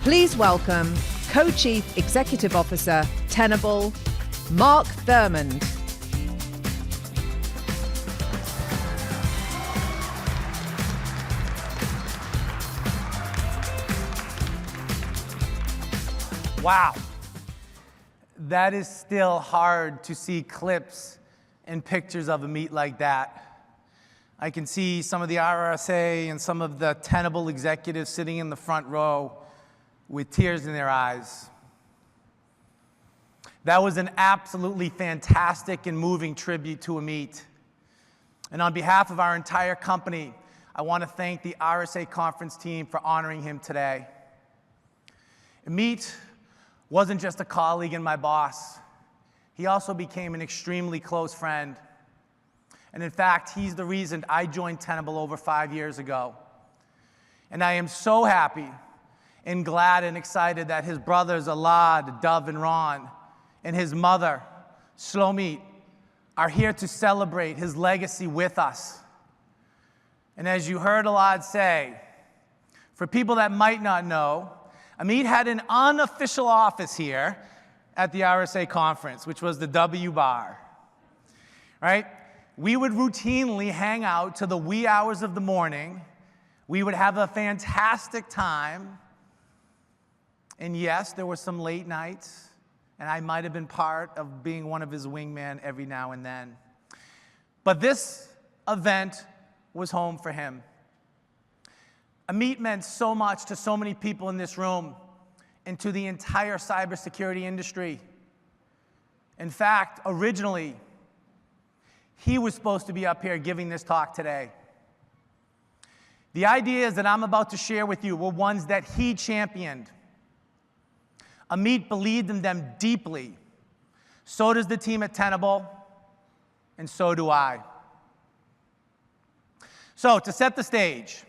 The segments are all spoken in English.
Please welcome Co-Chief Executive Officer, Tenable, Mark Thurmond. Wow, that is still hard to see clips and pictures of Amit like that. I can see some of the RSA and some of the Tenable executives sitting in the front row with tears in their eyes. That was an absolutely fantastic and moving tribute to Amit. And on behalf of our entire company, I want to thank the RSA conference team for honoring him today. Amit wasn't just a colleague and my boss. He also became an extremely close friend. And in fact, he's the reason I joined Tenable over 5 years ago. And I am so happy and glad and excited that his brothers Alad, Dov, and Ron, and his mother, Shlomit, are here to celebrate his legacy with us. And as you heard Alad say, for people that might not know, Amit had an unofficial office here at the RSA conference, which was the W Bar, right? We would routinely hang out to the wee hours of the morning. We would have a fantastic time. And yes, there were some late nights, and I might have been part of being one of his wingmen every now and then. But this event was home for him. Amit meant so much to so many people in this room and to the entire cybersecurity industry. In fact, originally, he was supposed to be up here giving this talk today. The ideas that I'm about to share with you were ones that he championed. Amit believed in them deeply. So does the team at Tenable, and so do I. So, to set the stage,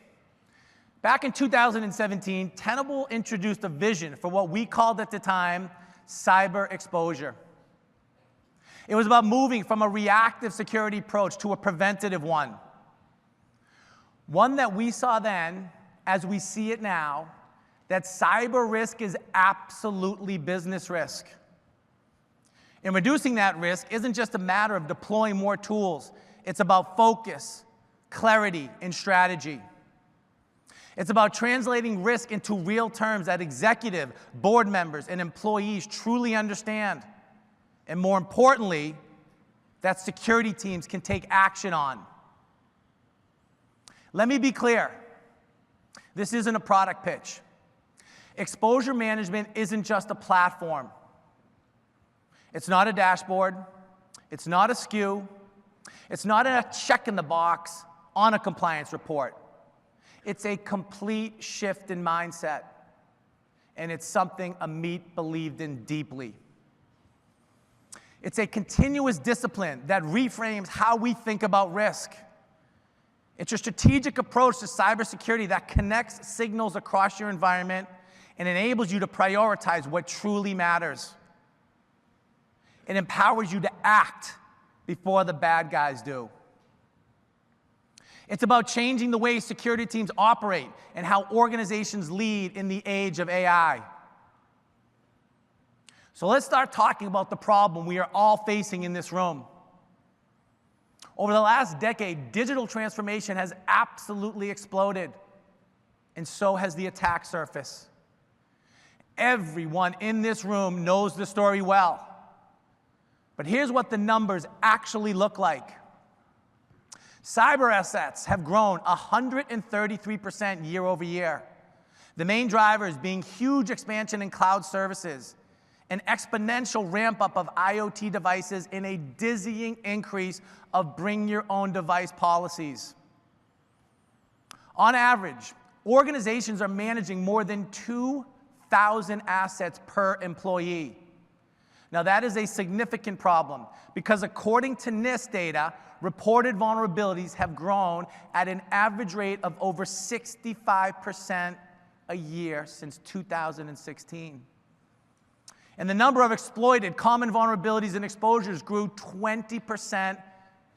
back in 2017, Tenable introduced a vision for what we called at the time cyber exposure. It was about moving from a reactive security approach to a preventative one. One that we saw then, as we see it now, that cyber risk is absolutely business risk. And reducing that risk isn't just a matter of deploying more tools. It's about focus, clarity, and strategy. It's about translating risk into real terms that executive, board members, and employees truly understand. And more importantly, that security teams can take action on. Let me be clear. This isn't a product pitch. Exposure management isn't just a platform. It's not a dashboard. It's not a SKU. It's not a check in the box on a compliance report. It's a complete shift in mindset, and it's something Amit believed in deeply. It's a continuous discipline that reframes how we think about risk. It's a strategic approach to cybersecurity that connects signals across your environment and enables you to prioritize what truly matters. It empowers you to act before the bad guys do. It's about changing the way security teams operate and how organizations lead in the age of AI. So let's start talking about the problem we are all facing in this room. Over the last decade, digital transformation has absolutely exploded, and so has the attack surface. Everyone in this room knows the story well. But here's what the numbers actually look like. Cyber assets have grown 133% year over year. The main drivers being huge expansion in cloud services, an exponential ramp up of IoT devices, and a dizzying increase of bring your own device policies. On average, organizations are managing more than 2,000 assets per employee. Now that is a significant problem because according to NIST data, reported vulnerabilities have grown at an average rate of over 65% a year since 2016. And the number of exploited common vulnerabilities and exposures grew 20%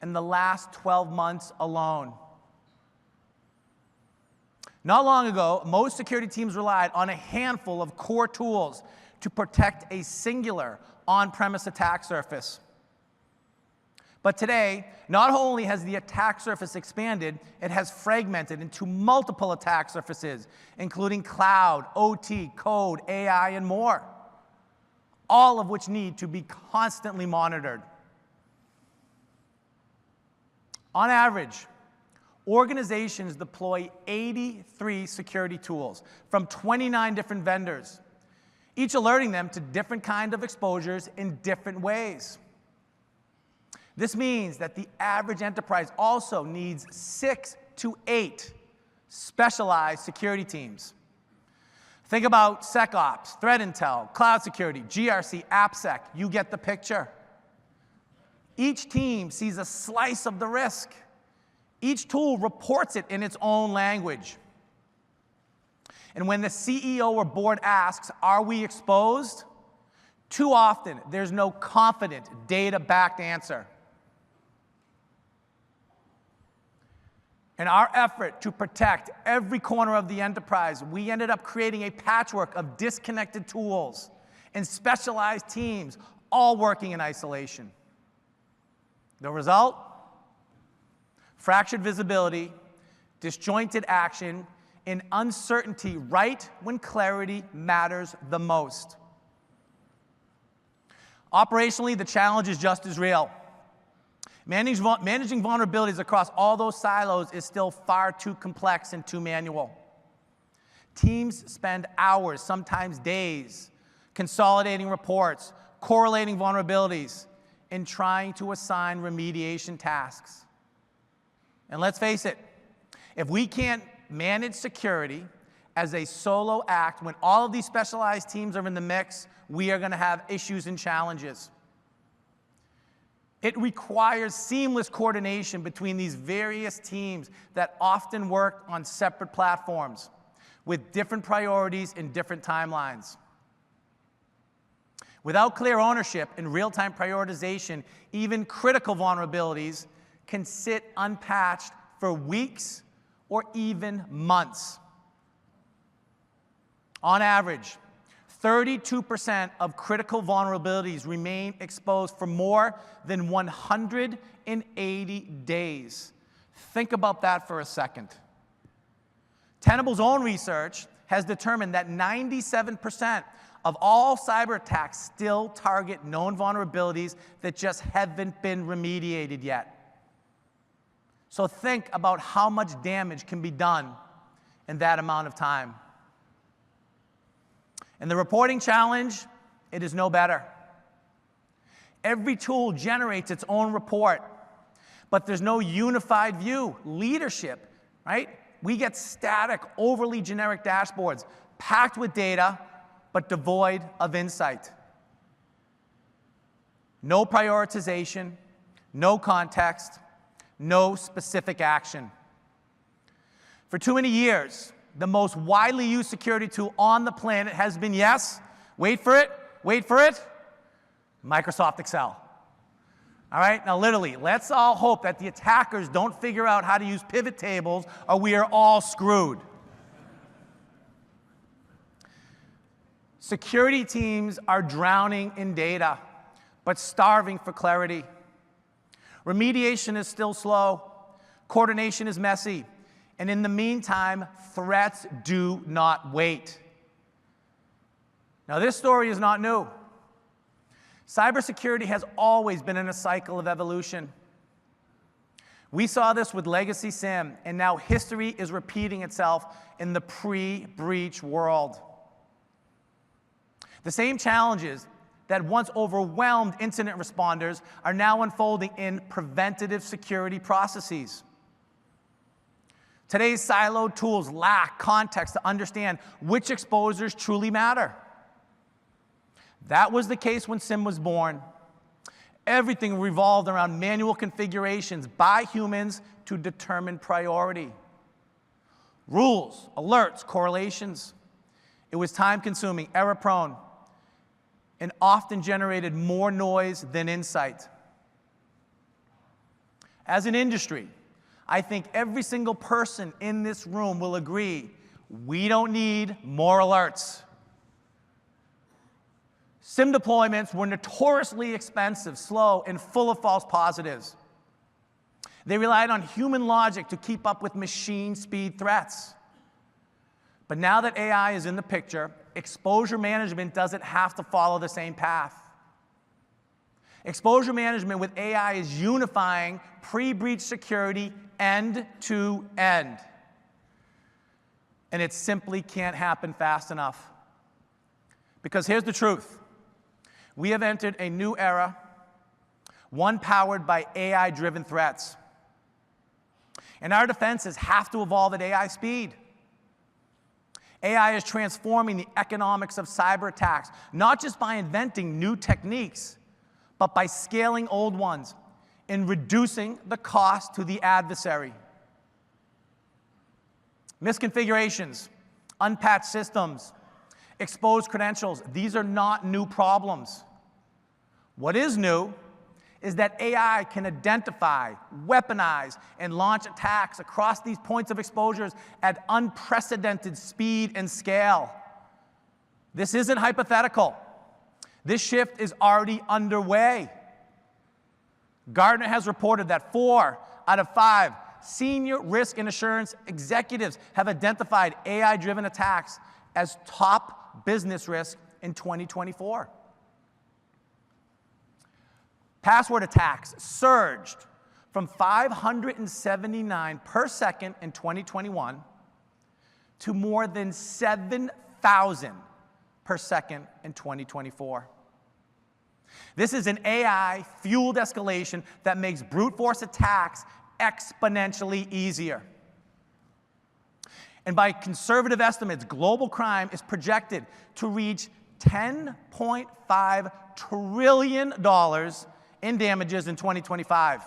in the last 12 months alone. Not long ago, most security teams relied on a handful of core tools to protect a singular on-premise attack surface. But today, not only has the attack surface expanded, it has fragmented into multiple attack surfaces, including cloud, OT, code, AI, and more, all of which need to be constantly monitored. On average, organizations deploy 83 security tools from 29 different vendors, each alerting them to different kinds of exposures in different ways. This means that the average enterprise also needs 6 to 8 specialized security teams. Think about SecOps, Threat Intel, Cloud Security, GRC, AppSec. You get the picture. Each team sees a slice of the risk. Each tool reports it in its own language. And when the CEO or board asks, "Are we exposed?" too often, there's no confident, data-backed answer. In our effort to protect every corner of the enterprise, we ended up creating a patchwork of disconnected tools and specialized teams, all working in isolation. The result? Fractured visibility, disjointed action, and uncertainty right when clarity matters the most. Operationally, the challenge is just as real. Managing vulnerabilities across all those silos is still far too complex and too manual. Teams spend hours, sometimes days, consolidating reports, correlating vulnerabilities, and trying to assign remediation tasks. And let's face it, if we can't manage security as a solo act when all of these specialized teams are in the mix, we are going to have issues and challenges. It requires seamless coordination between these various teams that often work on separate platforms with different priorities and different timelines. Without clear ownership and real-time prioritization, even critical vulnerabilities can sit unpatched for weeks or even months. On average, 32% of critical vulnerabilities remain exposed for more than 180 days. Think about that for a second. Tenable's own research has determined that 97% of all cyber attacks still target known vulnerabilities that just haven't been remediated yet. So think about how much damage can be done in that amount of time. And the reporting challenge, it is no better. Every tool generates its own report, but there's no unified view. Leadership, right? We get static, overly generic dashboards, packed with data, but devoid of insight. No prioritization, no context, no specific action. For too many years, the most widely used security tool on the planet has been, yes, wait for it, Microsoft Excel. All right, now literally, let's all hope that the attackers don't figure out how to use pivot tables or we are all screwed. Security teams are drowning in data, but starving for clarity. Remediation is still slow, coordination is messy, and in the meantime, threats do not wait. Now, this story is not new. Cybersecurity has always been in a cycle of evolution. We saw this with Legacy SIEM, and now history is repeating itself in the pre-breach world. The same challenges that once overwhelmed incident responders are now unfolding in preventative security processes. Today's siloed tools lack context to understand which exposures truly matter. That was the case when SIEM was born. Everything revolved around manual configurations by humans to determine priority. Rules, alerts, correlations. It was time-consuming, error-prone, and often generated more noise than insight. As an industry, I think every single person in this room will agree We don't need more alerts. SIM deployments were notoriously expensive, slow, and full of false positives. They relied on human logic to keep up with machine speed threats. But now that AI is in the picture, exposure management doesn't have to follow the same path. Exposure management with AI is unifying pre-breach security end to end. And it simply can't happen fast enough. Because here's the truth. We have entered a new era, one powered by AI-driven threats. And our defenses have to evolve at AI speed. AI is transforming the economics of cyber attacks, not just by inventing new techniques, but by scaling old ones and reducing the cost to the adversary. Misconfigurations, unpatched systems, exposed credentials, these are not new problems. What is new is that AI can identify, weaponize, and launch attacks across these points of exposures at unprecedented speed and scale. This isn't hypothetical. This shift is already underway. Gartner has reported that 4 out of 5 senior risk and assurance executives have identified AI-driven attacks as top business risk in 2024. Password attacks surged from 579 per second in 2021 to more than 7,000 per second in 2024. This is an AI-fueled escalation that makes brute force attacks exponentially easier. And by conservative estimates, global crime is projected to reach $10.5 trillion in damages in 2025,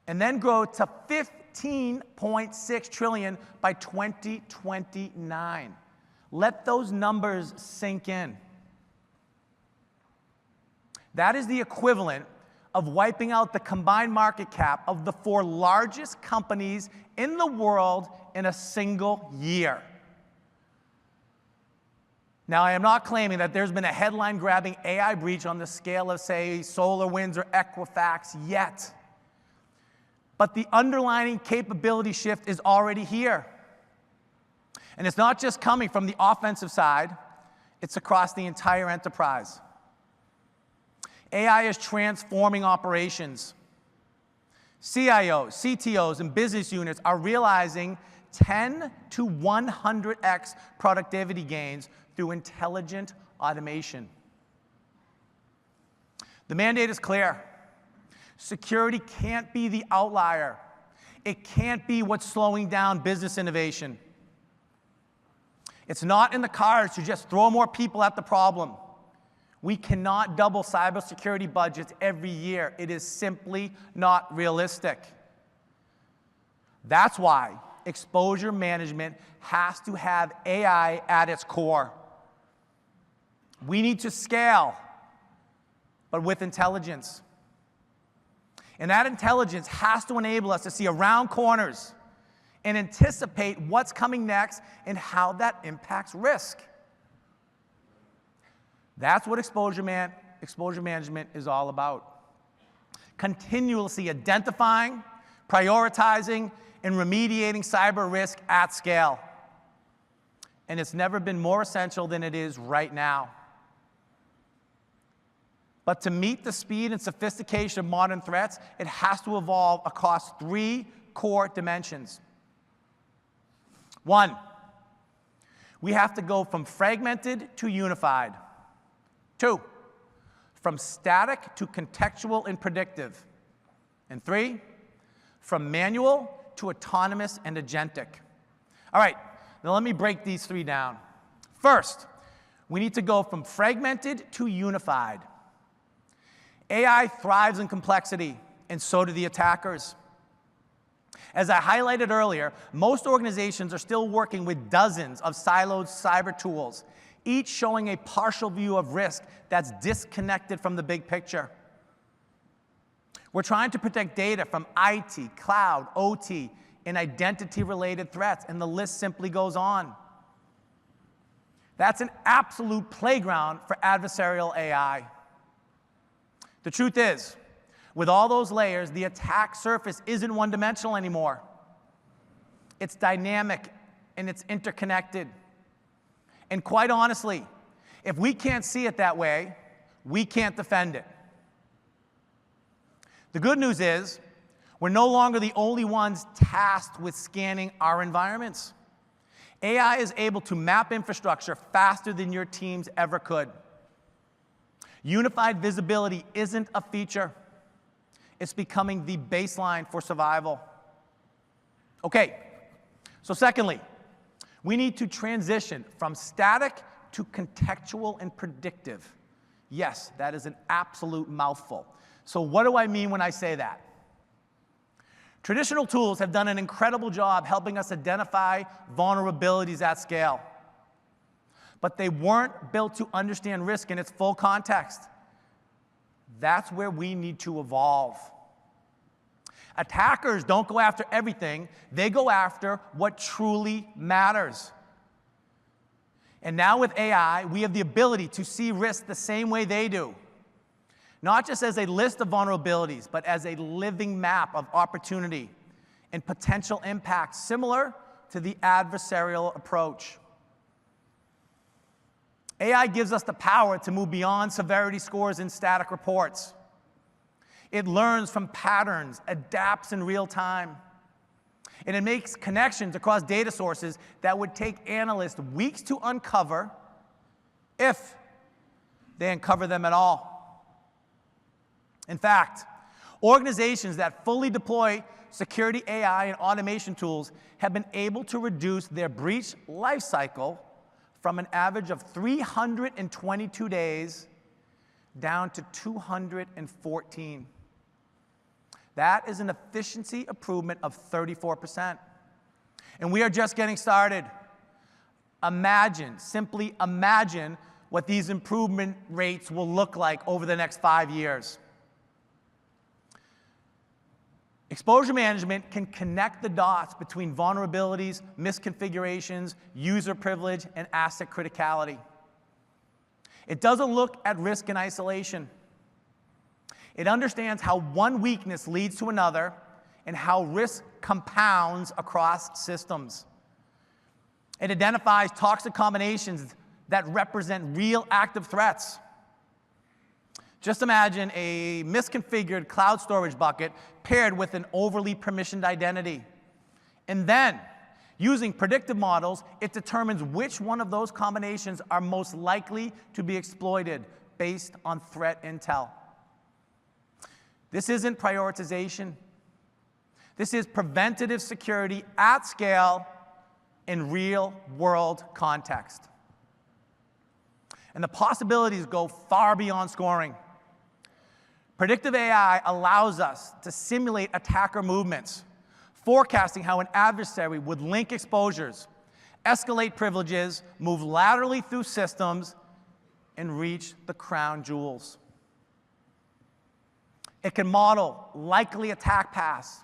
and then grow to $15.6 trillion by 2029. Let those numbers sink in. That is the equivalent of wiping out the combined market cap of the 4 largest companies in the world in a single year. Now, I am not claiming that there's been a headline-grabbing AI breach on the scale of, say, SolarWinds or Equifax yet. But the underlying capability shift is already here. And it's not just coming from the offensive side, it's across the entire enterprise. AI is transforming operations. CIOs, CTOs, and business units are realizing 10 to 100x productivity gains through intelligent automation. The mandate is clear. Security can't be the outlier. It can't be what's slowing down business innovation. It's not in the cards to just throw more people at the problem. We cannot double cybersecurity budgets every year. It is simply not realistic. That's why exposure management has to have AI at its core. We need to scale, but with intelligence. And that intelligence has to enable us to see around corners and anticipate what's coming next and how that impacts risk. That's what exposure management is all about. Continuously identifying, prioritizing, and remediating cyber risk at scale. And it's never been more essential than it is right now. But to meet the speed and sophistication of modern threats, it has to evolve across 3 core dimensions. 1, we have to go from fragmented to unified. 2, from static to contextual and predictive. And 3, from manual to autonomous and agentic. All right, now let me break these 3 down. First, we need to go from fragmented to unified. AI thrives in complexity, and so do the attackers. As I highlighted earlier, most organizations are still working with dozens of siloed cyber tools, each showing a partial view of risk that's disconnected from the big picture. We're trying to protect data from IT, cloud, OT, and identity-related threats, and the list simply goes on. That's an absolute playground for adversarial AI. The truth is, with all those layers, the attack surface isn't one-dimensional anymore. It's dynamic and it's interconnected. And quite honestly, if we can't see it that way, we can't defend it. The good news is, we're no longer the only ones tasked with scanning our environments. AI is able to map infrastructure faster than your teams ever could. Unified visibility isn't a feature. It's becoming the baseline for survival. Okay, so secondly, we need to transition from static to contextual and predictive. Yes, that is an absolute mouthful. So what do I mean when I say that? Traditional tools have done an incredible job helping us identify vulnerabilities at scale. But they weren't built to understand risk in its full context. That's where we need to evolve. Attackers don't go after everything, they go after what truly matters. And now with AI, we have the ability to see risk the same way they do. Not just as a list of vulnerabilities, but as a living map of opportunity and potential impact, similar to the adversarial approach. AI gives us the power to move beyond severity scores and static reports. It learns from patterns, adapts in real time, and it makes connections across data sources that would take analysts weeks to uncover, if they uncover them at all. In fact, organizations that fully deploy security AI and automation tools have been able to reduce their breach lifecycle from an average of 322 days down to 214. That is an efficiency improvement of 34%. And we are just getting started. Imagine, simply imagine what these improvement rates will look like over the next 5 years. Exposure management can connect the dots between vulnerabilities, misconfigurations, user privilege, and asset criticality. It doesn't look at risk in isolation. It understands how one weakness leads to another and how risk compounds across systems. It identifies toxic combinations that represent real active threats. Just imagine a misconfigured cloud storage bucket paired with an overly permissioned identity. And then, using predictive models, it determines which one of those combinations are most likely to be exploited based on threat intel. This isn't prioritization. This is preventative security at scale in real-world context. And the possibilities go far beyond scoring. Predictive AI allows us to simulate attacker movements, forecasting how an adversary would link exposures, escalate privileges, move laterally through systems, and reach the crown jewels. It can model likely attack paths,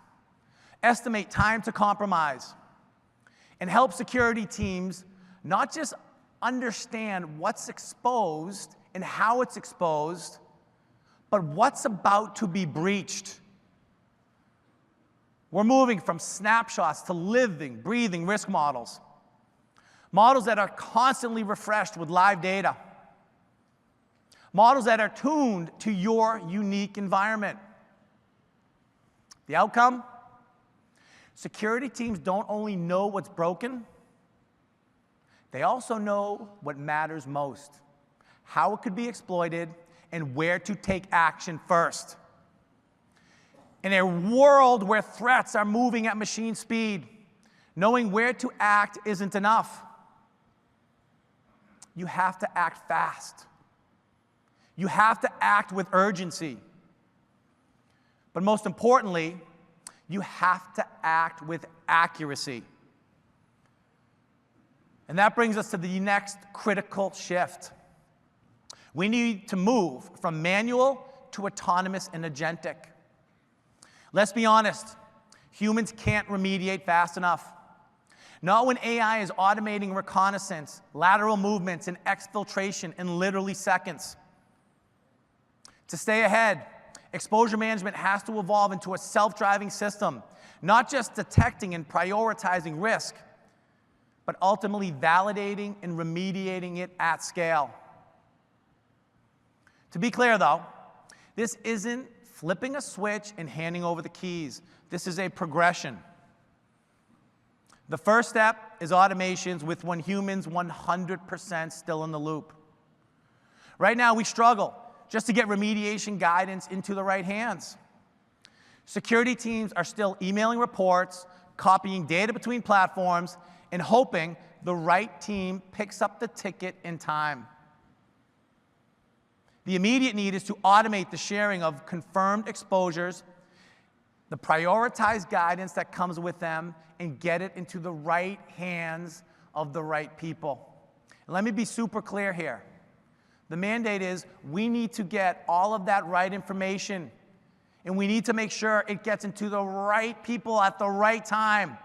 estimate time to compromise, and help security teams not just understand what's exposed and how it's exposed, but what's about to be breached. We're moving from snapshots to living, breathing risk models. Models that are constantly refreshed with live data. Models that are tuned to your unique environment. The outcome? Security teams don't only know what's broken, they also know what matters most, how it could be exploited, and where to take action first. In a world where threats are moving at machine speed, knowing where to act isn't enough. You have to act fast. You have to act with urgency. But most importantly, you have to act with accuracy. And that brings us to the next critical shift. We need to move from manual to autonomous and agentic. Let's be honest, Humans can't remediate fast enough. Not when AI is automating reconnaissance, lateral movements, and exfiltration in literally seconds. To stay ahead, exposure management has to evolve into a self-driving system, not just detecting and prioritizing risk, but ultimately validating and remediating it at scale. To be clear, though, this isn't flipping a switch and handing over the keys. This is a progression. The first step is automations with when humans 100% still in the loop. Right now, we struggle just to get remediation guidance into the right hands. Security teams are still emailing reports, copying data between platforms, and hoping the right team picks up the ticket in time. The immediate need is to automate the sharing of confirmed exposures, the prioritized guidance that comes with them, and get it into the right hands of the right people. And let me be super clear here. The mandate is we need to get all of that right information, and we need to make sure it gets into the right people at the right time.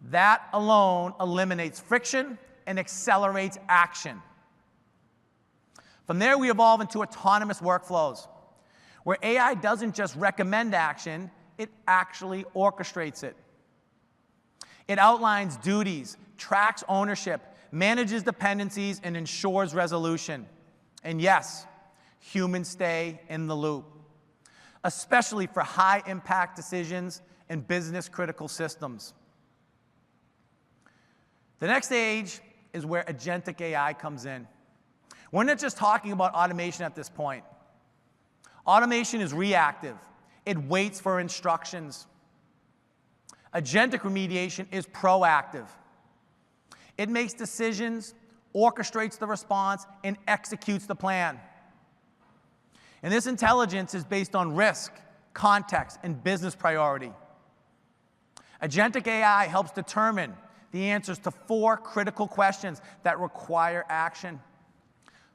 That alone eliminates friction and accelerates action. From there, we evolve into autonomous workflows, where AI doesn't just recommend action, it actually orchestrates it. It outlines duties, tracks ownership, manages dependencies, and ensures resolution. And yes, humans stay in the loop, especially for high-impact decisions and business-critical systems. The next stage is where agentic AI comes in. We're not just talking about automation at this point. Automation is reactive. It waits for instructions. Agentic remediation is proactive. It makes decisions, orchestrates the response, and executes the plan. And this intelligence is based on risk, context, and business priority. Agentic AI helps determine the answers to 4 critical questions that require action.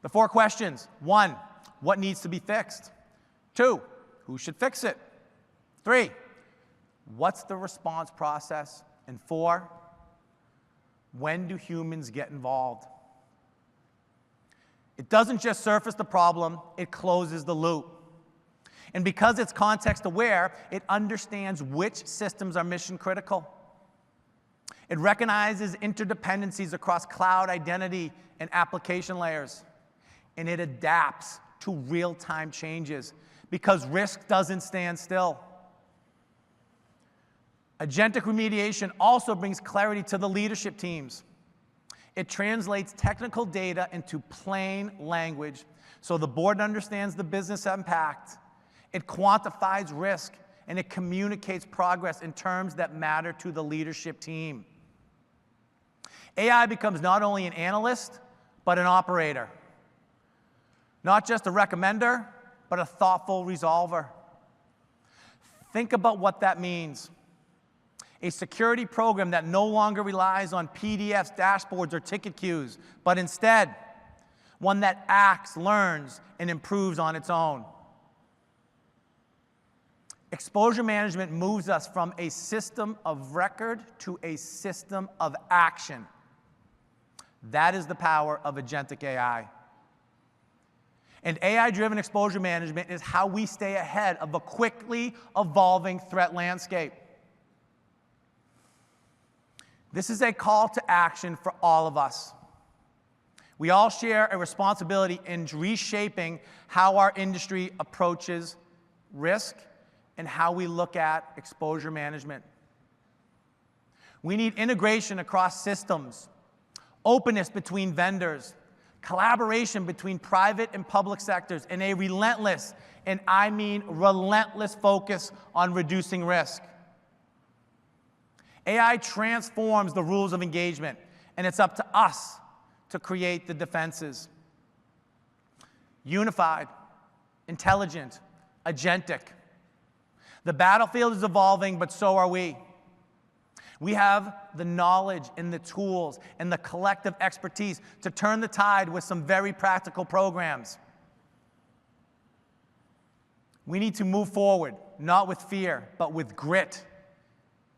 The 4 questions: 1, what needs to be fixed? 2, who should fix it? 3, what's the response process? And 4, when do humans get involved? It doesn't just surface the problem, it closes the loop. And because it's context aware, it understands which systems are mission critical. It recognizes interdependencies across cloud, identity, and application layers. And it adapts to real-time changes because risk doesn't stand still. Agentic remediation also brings clarity to the leadership teams. It translates technical data into plain language so the board understands the business impact. It quantifies risk, and it communicates progress in terms that matter to the leadership team. AI becomes not only an analyst, but an operator. Not just a recommender, but a thoughtful resolver. Think about what that means. A security program that no longer relies on PDFs, dashboards, or ticket queues, but instead, one that acts, learns, and improves on its own. Exposure management moves us from a system of record to a system of action. That is the power of agentic AI. And AI-driven exposure management is how we stay ahead of a quickly evolving threat landscape. This is a call to action for all of us. We all share a responsibility in reshaping how our industry approaches risk and how we look at exposure management. We need integration across systems, openness between vendors, collaboration between private and public sectors, and a relentless, and I mean relentless, focus on reducing risk. AI transforms the rules of engagement, and it's up to us to create the defenses. Unified, intelligent, agentic. The battlefield is evolving, but so are we. We have the knowledge and the tools and the collective expertise to turn the tide with some very practical programs. We need to move forward, not with fear, but with grit,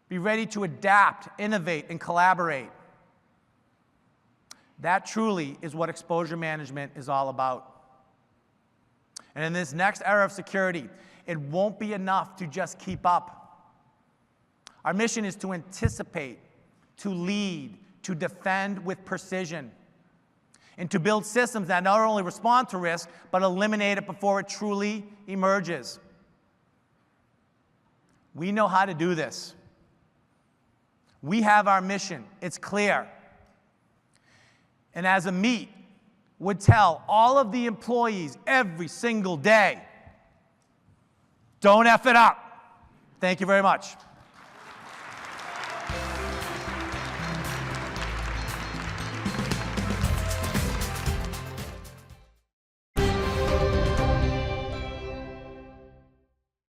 Be ready to adapt, innovate, and collaborate. That truly is what exposure management is all about. And in this next era of security, it won't be enough to just keep up. Our mission is to anticipate, to lead, to defend with precision, and to build systems that not only respond to risk, but eliminate it before it truly emerges. We know how to do this. We have our mission. It's clear. And as Amit would tell all of the employees every single day, don't F it up. Thank you very much.